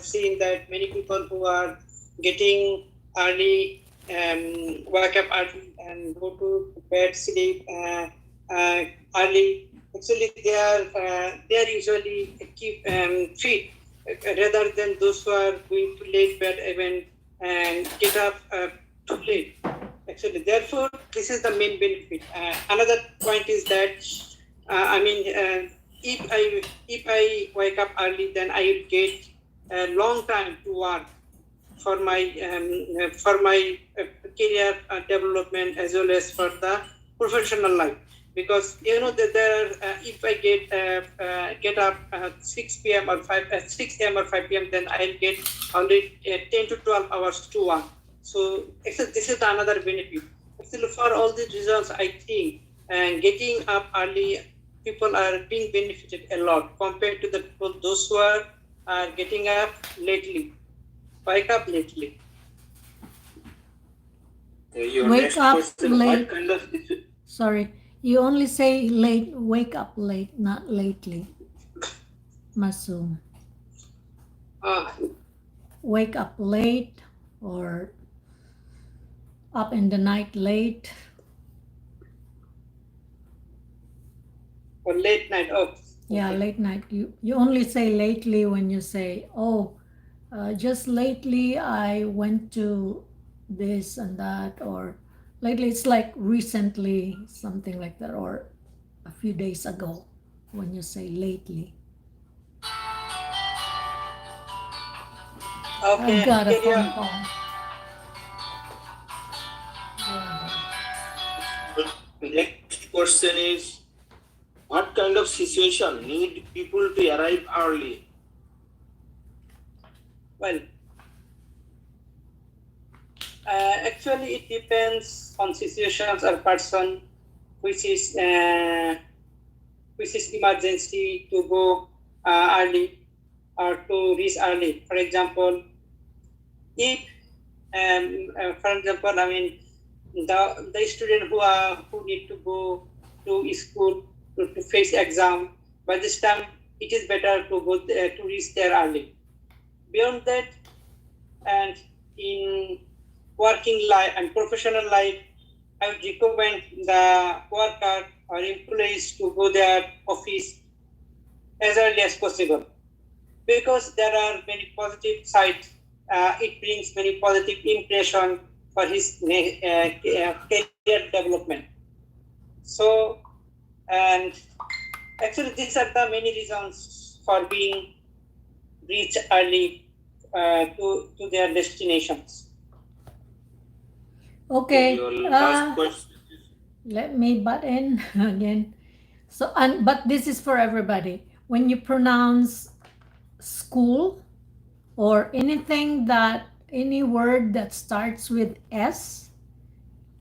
have seen that many people who are getting early, wake up early and go to bed, sleep early. Actually, they are usually keep fit rather than those who are going to late bed even and get up too late. Actually, therefore, this is the main benefit. Another point is that if I wake up early, then I will get a long time to work for my career development as well as for the professional life. Because you know that if I get up 6 p.m. or 6 a.m. or 5 p.m., then I'll get only 10 to 12 hours to work. So actually, this is another benefit. Actually, for all these reasons, I think getting up early, people are being benefited a lot compared to the people those who are getting up lately, wake up lately. Wake up late. Sorry, you only say late. Wake up late, not lately. Masum. Wake up late or up in the night late. Or late night. Oh. Yeah, late night. You only say lately when you say, oh, just lately I went to this and that, or lately it's like recently, something like that, or a few days ago when you say lately. Okay. I've got a phone call. Next question is, what kind of situation need people to arrive early? Well, actually, it depends on situations or person, which is emergency to go early or to reach early. For example, if the student who need to go to school to face exam, by this time it is better to go to reach there early. Beyond that, and in working life and professional life, I would recommend the worker or employees to go their office as early as possible, because there are many positive sides. It brings many positive impression for his career development. So, and actually these are the many reasons for being reach early to their destinations. Okay. Your last question. Let me butt in again. So, but this is for everybody. When you pronounce school or any word that starts with S,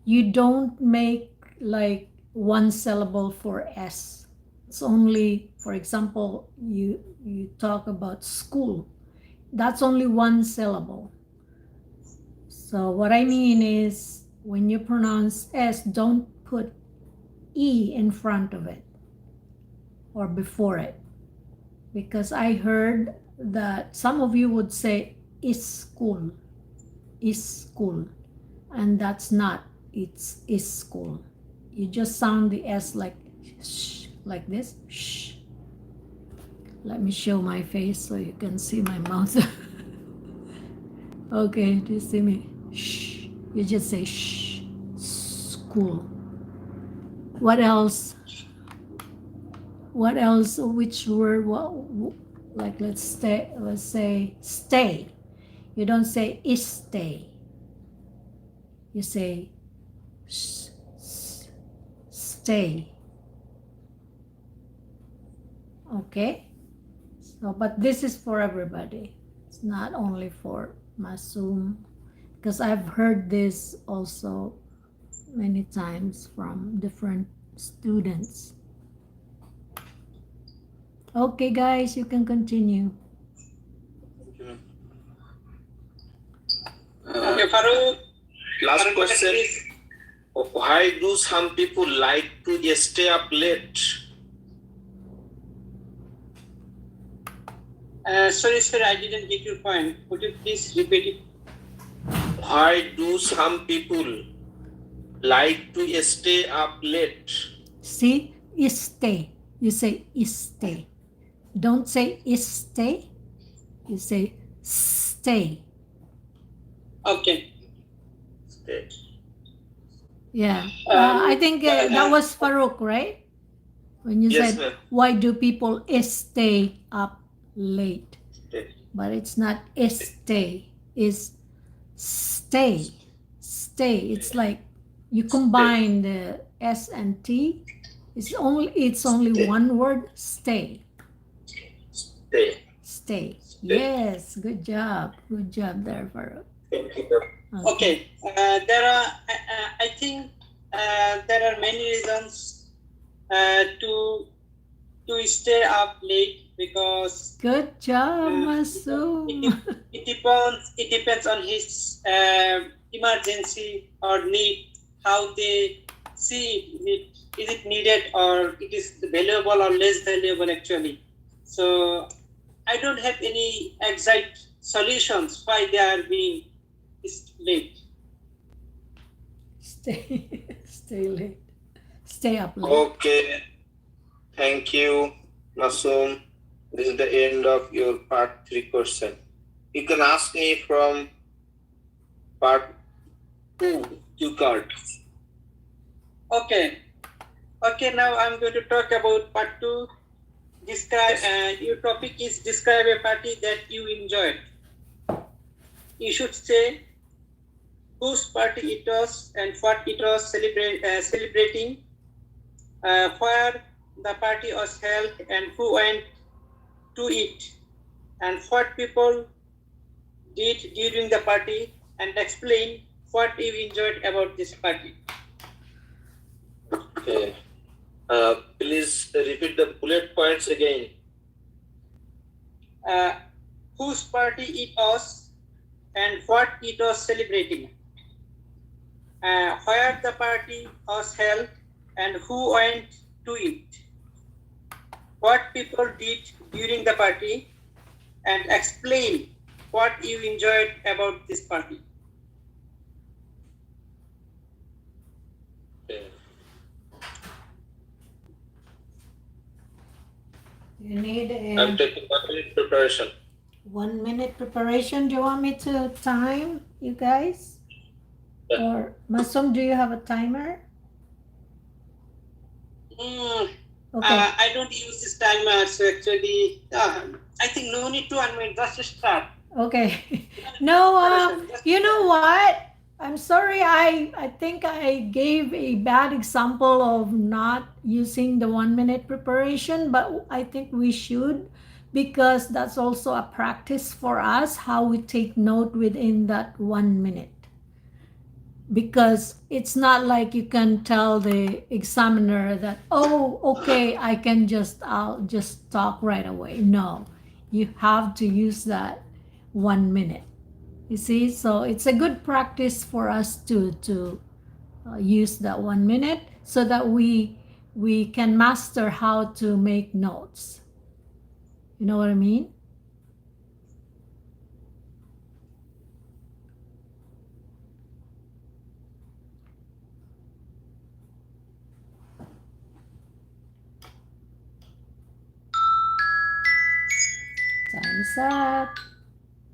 you don't make like one syllable for S. It's only, for example, you talk about school. That's only one syllable. So what I mean is, when you pronounce S, don't put E in front of it or before it. Because I heard that some of you would say is school, and that's not, it's is school. You just sound the S like shh, like this, shh. Let me show my face so you can see my mouth. Okay, do you see me? Shh. You just say shh, school. What else? What else? Which word? What? Like let's say stay. You don't say is stay. You say stay. Okay. So, but this is for everybody. It's not only for Masum, because I've heard this also many times from different students. Okay, guys, you can continue. Okay, Faruk. Last question. Why do some people like to stay up late? Sorry, sir, I didn't get your point. Could you please repeat it? Why do some people like to stay up late? See, stay. You say stay. Don't say stay. You say stay. Okay. Stay. Yeah. I think that was Faruk, right? When you Yes, said, ma'am. why do people stay up late? Stay. But it's not stay, it's stay. Stay. It's like you combine the S and T. It's only one word, stay. Stay. Stay. Yes, good job. Good job there, Faruk. Thank you. Okay. There are, I think, there are many reasons to stay up late because Good job, Masum. it depends on his emergency or need, how they see it. Is it needed or it is valuable or less valuable actually? So I don't have any exact solutions why they are being late. Stay late. Stay up late. Okay. Thank you, Masum. This is the end of your part 3 question. You can ask me from part 2 cue card. Okay. Okay, now I'm going to talk about part 2. Describe. Your topic is describe a party that you enjoyed. You should say whose party it was and what it was celebrating, where the party was held and who went to it, and what people did during the party, and explain what you enjoyed about this party. Okay. Please repeat the bullet points again. Whose party it was and what it was celebrating, where the party was held and who went to it, what people did during the party, and explain what you enjoyed about this party. Okay. You need I'm a taking 1 minute preparation. 1 minute preparation. Do you want me to time you guys? Yeah. Or Masum, do you have a timer? Okay. I don't use this timer, so actually, I think no need to unmute, just start. Okay. No, you know what? I'm sorry, I think I gave a bad example of not using the 1 minute preparation, but I think we should, because that's also a practice for us, how we take note within that 1 minute. Because it's not like you can tell the examiner that, oh, okay, I'll just talk right away. No, you have to use that 1 minute. You see, so it's a good practice for us to use that 1 minute so that we can master how to make notes. You know what I mean? Time's up.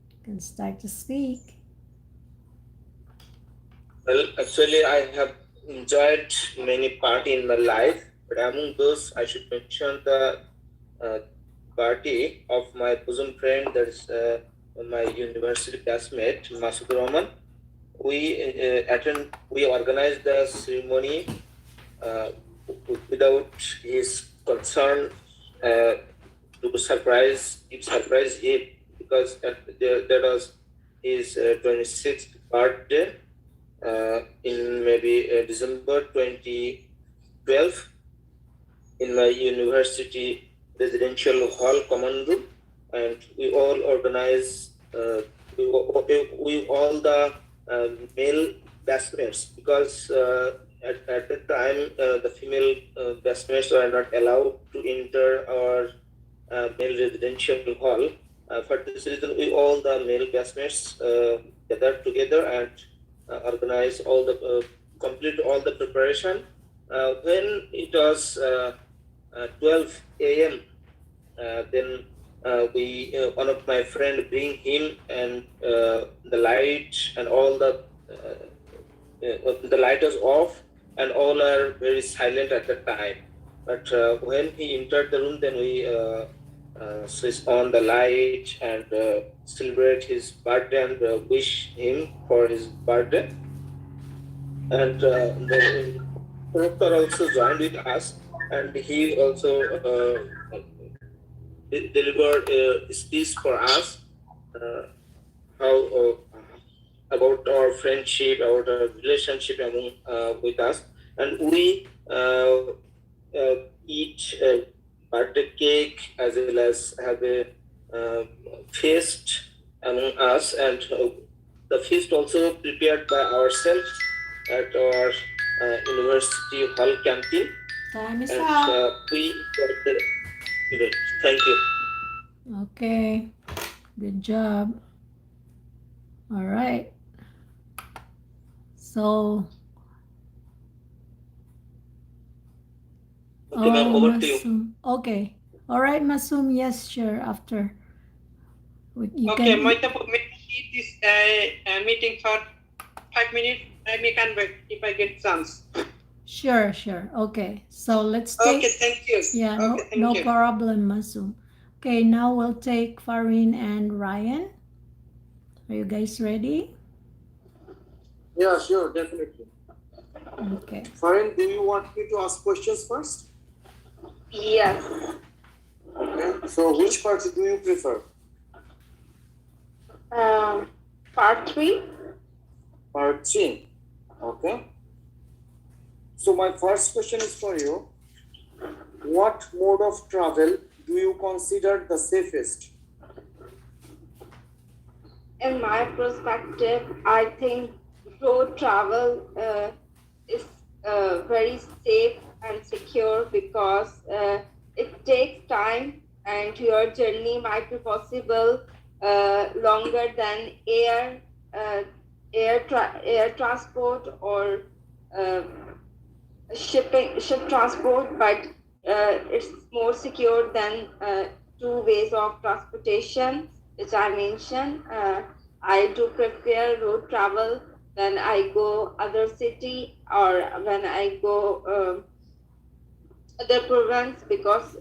You can start to speak. Well, actually, I have enjoyed many party in my life, but among those, I should mention the party of my bosom friend, that is my university classmate, Masum. We organized the ceremony without his concern to give surprise him, because that was his 26th birthday in maybe December 2012 in my university residential hall common room, and we all organized we all the male batchmates, because at that time the female batchmates were not allowed to enter our male residential hall. For this reason, we all the male classmates gathered together and organize all the complete all the preparation. When it was 12 a.m., then we one of my friend bring him and the light and all the light is off and all are very silent at the time. But when he entered the room, then we switch on the light and celebrate his birthday and wish him for his birthday. And the doctor also joined with us, and he also delivered a speech for us how about our friendship, about our relationship among with us, and we eat birthday cake as well as have a feast among us, and the feast also prepared by ourselves at our university hall canteen. Time is And up. we got the event. Thank you. Okay, good job. All right. So, Okay, ma'am, over to you. Masum. Okay. All right, Masum. Yes, sure. After you Okay, can. may leave this meeting for 5 minutes. I may come back if I get chance. Sure, sure. Okay. So let's take. Okay, thank you. Yeah, Okay, thank no you. problem, Masum. Okay, now we'll take Farheen and Raiyan. Are you guys ready? Yeah, sure, definitely. Okay. Farheen, do you want me to ask questions first? Yes. Okay. So which part do you prefer? Part 3. Part 3. Okay. So my first question is for you. What mode of travel do you consider the safest? In my perspective, I think road travel is very safe and secure because it takes time and your journey might be possible longer than air transport or ship transport, but it's more secure than two ways of transportation, which I mentioned. I do prefer road travel when I go other city or when I go other province because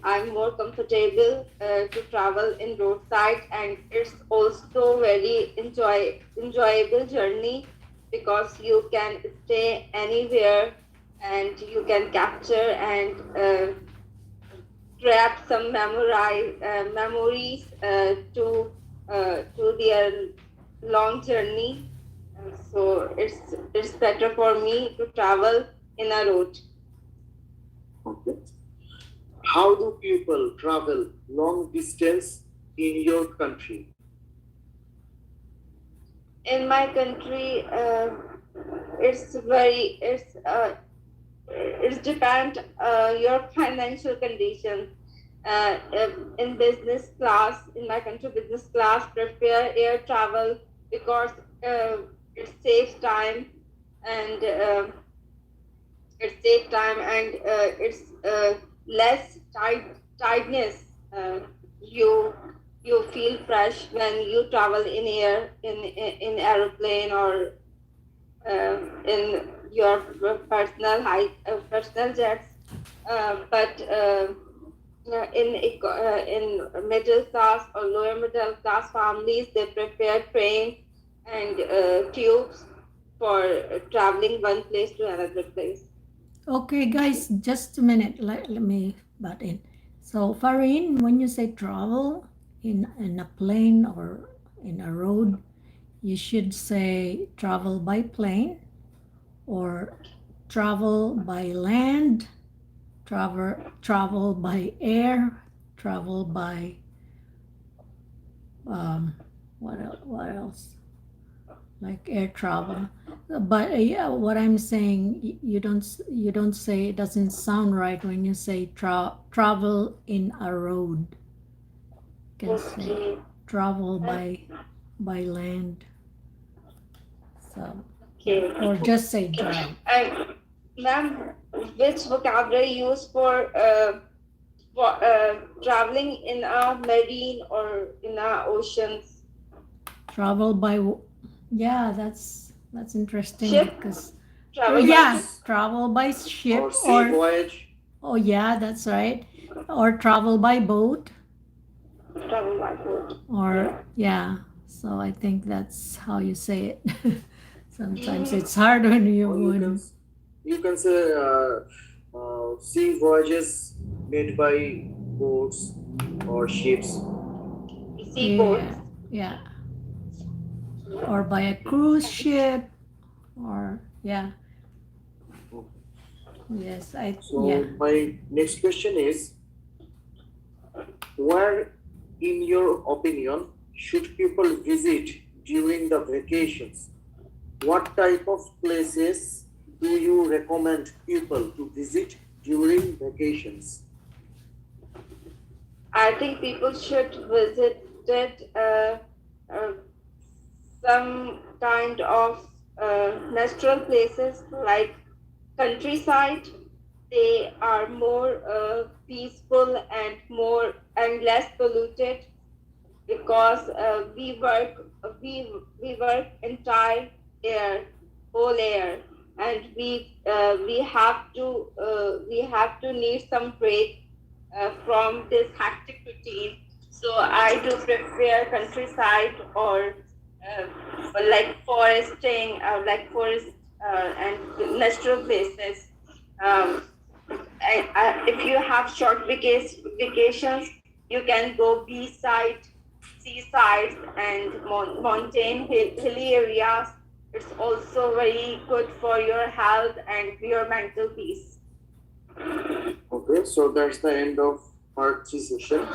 I'm more comfortable to travel in roadside, and it's also very enjoyable journey because you can stay anywhere and you can capture and grab some memories to their long journey. And so it's better for me to travel in a road. Okay. How do people travel long distance in your country? In my country, it's depend your financial conditions. In business class, in my country, business class prefer air travel because it saves time and it's less tiredness. You feel fresh when you travel in air in aeroplane or in your personal jets, but in middle class or lower middle class families, they prepare trains and tubes for traveling one place to another place. Okay, guys, just a minute. Let me butt in. So, Farheen, when you say travel in a plane or in a road, you should say travel by plane or travel by land, travel by air, travel by what else? Like air travel. But yeah, what I'm saying, you don't say, it doesn't sound right when you say travel in a road. can say Okay. travel by land. So, Okay. or just say drive. And ma'am, which vocabulary used for traveling in a marine or in a oceans? Travel by, yeah, that's interesting Ship? because, Travel by yeah, ship? travel by ship or sea voyage? oh yeah, that's right. Or travel by boat, Travel by boat. or yeah. So I think that's how you say it. Sometimes it's hard when you Or you can say sea voyages made by boats or ships. Seaports. yeah, or by a cruise ship, or yeah. Yes, yeah. So my next question is, where, in your opinion, should people visit during the vacations? What type of places do you recommend people to visit during vacations? I think people should visit uh, some kind of natural places like countryside. They are more peaceful and more and less polluted because we work entire air, whole air, and we have to need some break from this hectic routine. So I do prefer countryside or like foresting, like forest and natural places. Um, if you have short vacations, you can go beachside, seaside, and hilly areas. It's also very good for your health and your mental peace. Okay, so that's the end of part 3 session.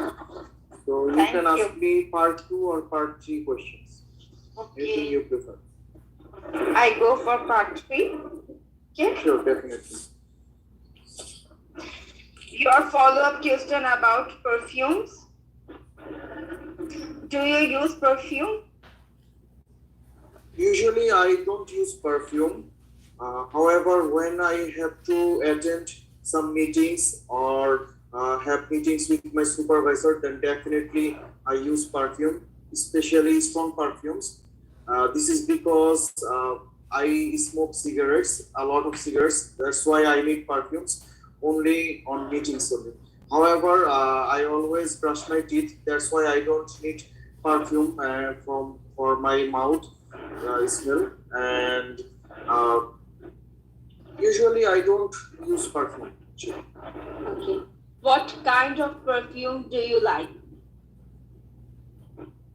So you can ask me part 2 or part 3 questions. Anything Okay, you prefer. I go for part 3. Okay. Sure, definitely. Your follow-up question about perfumes. Do you use perfume? Usually I don't use perfume. However, when I have to attend some meetings or have meetings with my supervisor, then definitely I use perfume, especially strong perfumes. This is because I smoke cigarettes, a lot of cigarettes. That's why I need perfumes only on meetings only. However, I always brush my teeth. That's why I don't need perfume for my mouth smell. And usually I don't use perfume. Okay. What kind of perfume do you like?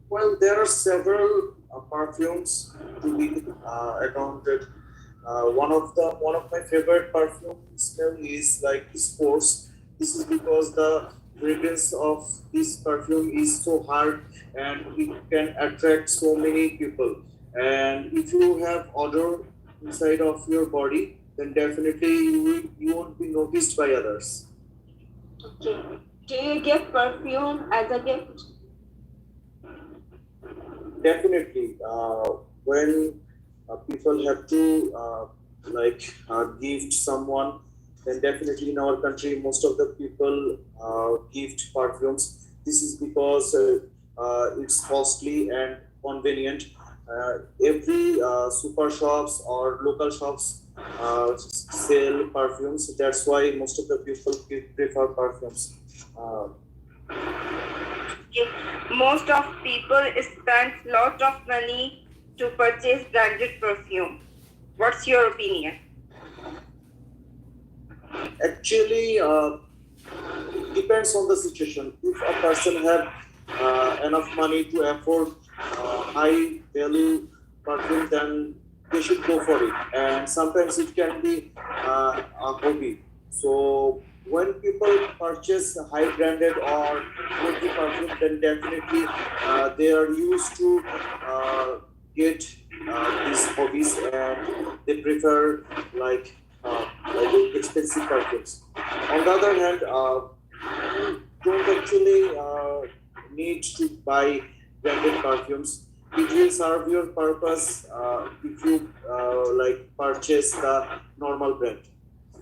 Well, there are several perfumes to be accounted. One of my favorite perfume smell is like Sports. This is because the fragrance of this perfume is so hard and it can attract so many people. And if you have odor inside of your body, then definitely you won't be noticed by others. Okay. Do you give perfume as a gift? Definitely, when people have to gift someone, then definitely in our country most of the people gift perfumes. This is because it's costly and convenient. Every super shops or local shops sell perfumes. That's why most of the people prefer perfumes. Okay. Most of people spend lot of money to purchase branded perfume. What's your opinion? Actually, it depends on the situation. If a person have enough money to afford high value perfume, then they should go for it. And sometimes it can be a hobby. So when people purchase high branded or quality perfume, then definitely they are used to get these hobbies and they prefer expensive perfumes. On the other hand, don't actually need to buy branded perfumes. It will serve your purpose if you like purchase the normal brand.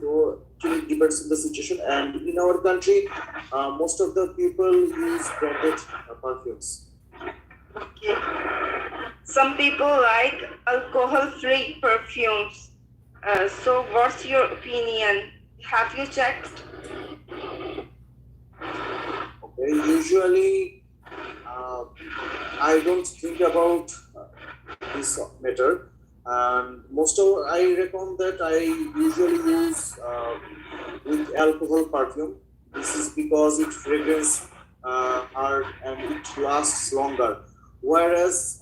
So actually it depends on the situation. And in our country, most of the people use branded perfumes. Okay. Some people like alcohol-free perfumes. So what's your opinion? Have you checked? Okay, usually I don't think about this matter, and most of I reckon that I usually use with alcohol perfume. This is because it fragrance hard and it lasts longer. Whereas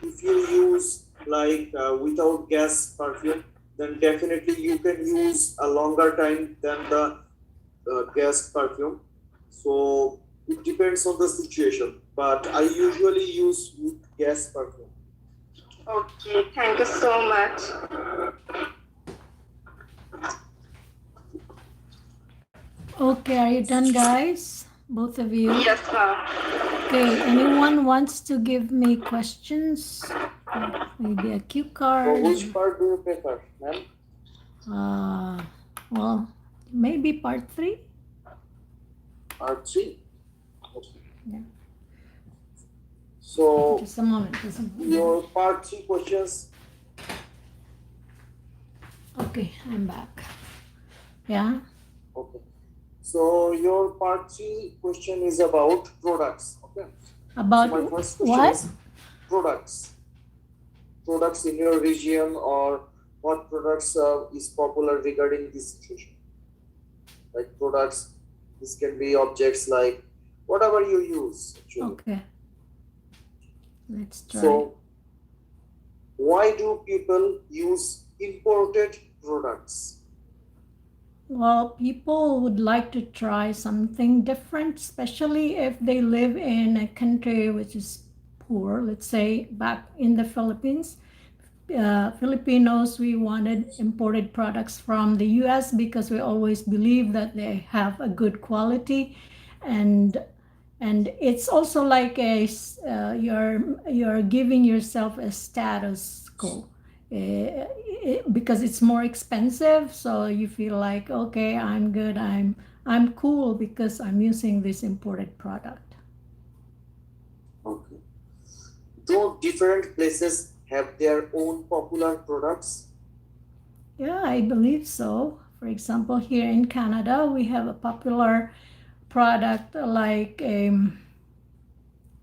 if you use like without gas perfume, then definitely you can use a longer time than the gas perfume. So it depends on the situation, but I usually use with gas perfume. Okay, thank you so much. Okay, are you done, guys? Both of you? Yes, ma'am. Okay, anyone wants to give me questions? Maybe a cue So card? which part do you prefer, ma'am? Well, maybe part 3? Part 3? Okay. Yeah. So Just a moment. Just a moment. your part 3 questions. Okay, I'm back. Yeah. Okay. So your part 3 question is about products. Okay. About So my first question what? is products. Products in your region, or what products is popular regarding this situation? Like products, this can be objects like whatever you use actually. Okay. Let's try. So why do people use imported products? Well, people would like to try something different, especially if they live in a country which is poor. Let's say back in the Philippines, Filipinos, we wanted imported products from the US because we always believe that they have a good quality, and it's also like a you're giving yourself a status quo. Because it's more expensive, so you feel like, okay, I'm good, I'm cool because I'm using this imported product. Okay. Do different places have their own popular products? Yeah, I believe so. For example, here in Canada, we have a popular product like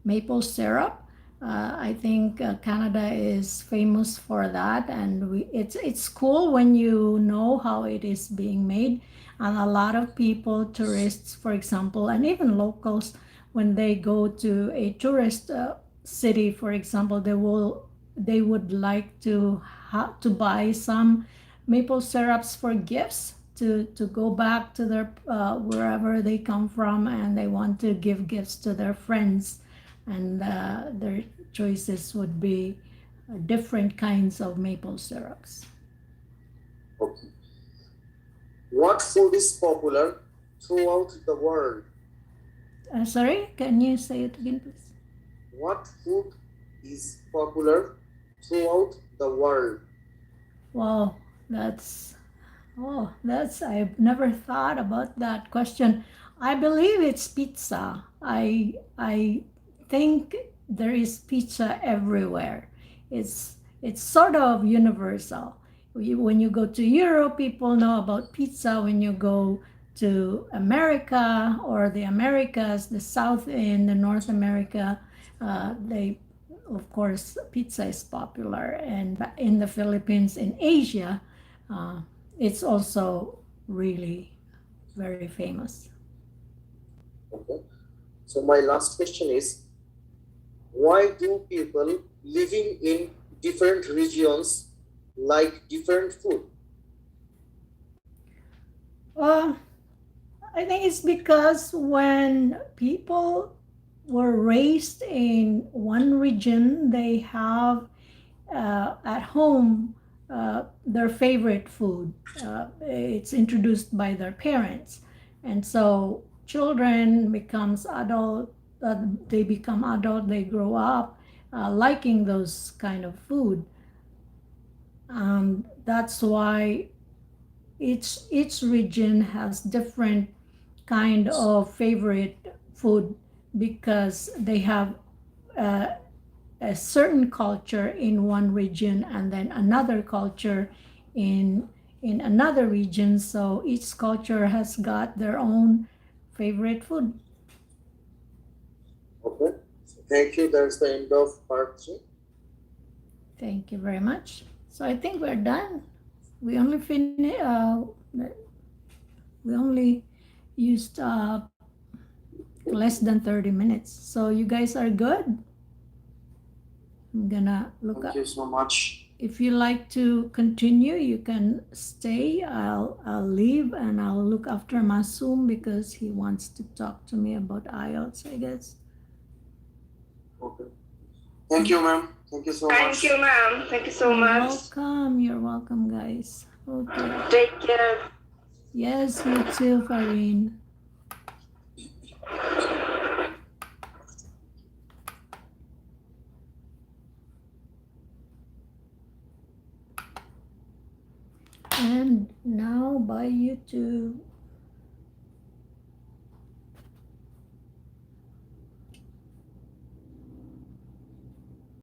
maple syrup. I think Canada is famous for that, and it's cool when you know how it is being made. And a lot of people, tourists, for example, and even locals, when they go to a tourist city, for example, they would like to buy some maple syrups for gifts to go back to their wherever they come from, and they want to give gifts to their friends, and their choices would be different kinds of maple syrups. Okay. What food is popular throughout the world? Sorry, can you say it again, please? What food is popular throughout the world? Wow, I've never thought about that question. I believe it's pizza. I think there is pizza everywhere. It's sort of universal. When you go to Europe, people know about pizza. When you go to America or the Americas, the South and the North America, they, of course, pizza is popular. And in the Philippines, in Asia, it's also really very famous. Okay. So my last question is, why do people living in different regions like different food? I think it's because when people were raised in one region, they have at home their favorite food. It's introduced by their parents, and so children becomes adult they become adult, they grow up liking those kind of food. That's why each region has different kind of favorite food, because they have uh, a certain culture in one region and then another culture in another region, so each culture has got their own favorite food. Okay. So thank you. That's the end of part 3. Thank you very much. So I think we're done. We only we only used less than 30 minutes, so you guys are good. I'm gonna look Thank up. you so much. If you like to continue, you can stay. I'll leave and I'll look after Masum because he wants to talk to me about IELTS, I guess. Okay. Thank you, ma'am. Thank you so much. Thank you, ma'am. Thank you so You're much. welcome. You're welcome, guys. Okay. Take care. Yes, you too, Farheen. And now by YouTube.